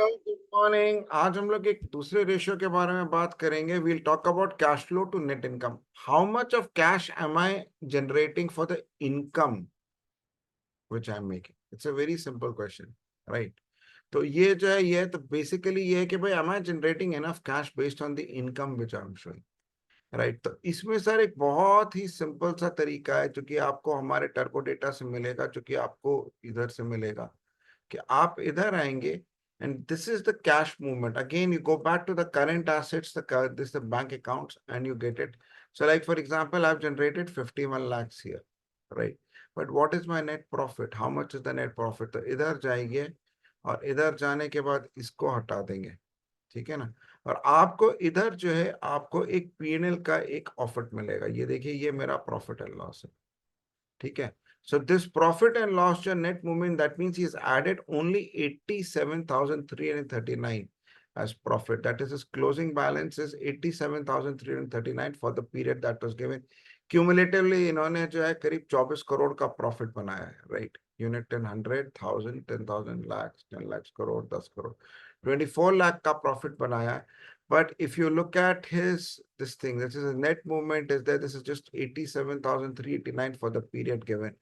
Good morning. आज हम लोग एक दूसरे रेशियो के बारे में बात करेंगे। We'll talk about cash flow to net income. How much of cash am I generating for the income which I am making? It's a very simple question, right? तो ये जो है, ये तो बेसिकली ये है कि भाई am I generating enough cash based on the income which I am showing, right? तो इसमें सर एक बहुत ही सिंपल सा तरीका है जो कि आपको हमारे टर्बो डेटा से मिलेगा, जो कि आपको इधर से मिलेगा कि आप इधर आएंगे and this is the cash movement. Again, you go back to the current assets, this is the bank accounts, and you get it. So like for example, I've generated 51 lakhs here, right? But what is my net profit? How much is the net profit? तो इधर जाएंगे और इधर जाने के बाद इसको हटा देंगे, ठीक है ना? और आपको इधर जो है, आपको एक पीएनएल का एक प्रॉफिट मिलेगा। ये देखिए, ये मेरा प्रॉफिट एंड लॉस है, ठीक है? So this profit and loss your net movement, that means he's added only 87,339 as profit. That is his closing balance is 87,339 for the period that was given. Cumulatively इन्होंने जो है करीब 24 करोड़ का profit बनाया है, right? Unit 10, 100,000, 10,000 lakhs, 10 lakhs crore, 10 crore, 24 lakh का profit बनाया है। But if you look at this thing, this is a net movement is there. This is just 87,389 for the period given.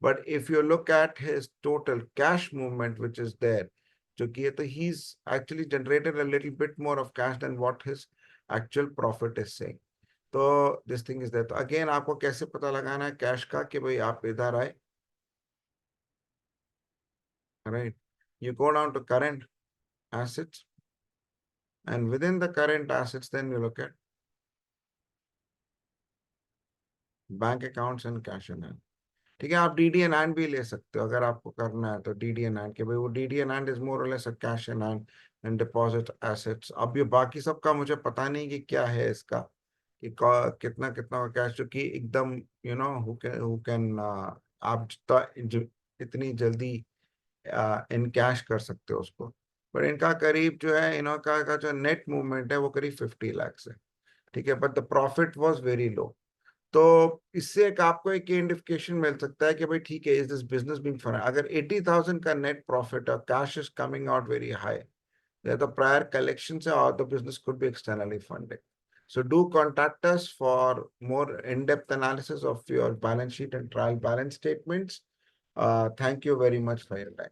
But if you look at his total cash movement, which is there, he's actually generated a little bit more of cash than what his actual profit is saying. So this thing is there. तो again आपको कैसे पता लगाना है cash का कि भाई आप इधर आए, right? You go down to current assets, and within the current assets, then you look at bank accounts and cash in hand. ठीक है? आप डीडी एन हैंड भी ले सकते हो अगर आपको करना है तो। डीडी एन हैंड के भाई वो DD and hand is more or less cash in hand and deposit assets. अब ये बाकी सब का मुझे पता नहीं कि क्या है इसका, कि कितना कितना कैश जो कि एकदम हु कैन आप इतनी जल्दी इन कैश कर सकते हो उसको। पर इनका करीब जो है इनका का जो नेट मूवमेंट है वो करीब 50 lakhs है, ठीक है? But the profit was very low. तो इससे एक आपको एक इंडिकेशन मिल सकता है कि भाई ठीक है, is this business being fun? अगर 80,000 का नेट प्रॉफिट और cash is coming out very high, the prior collections or the business could be externally funded. So do contact us for more in-depth analysis of your balance sheet and trial balance statements. Thank you very much for your time.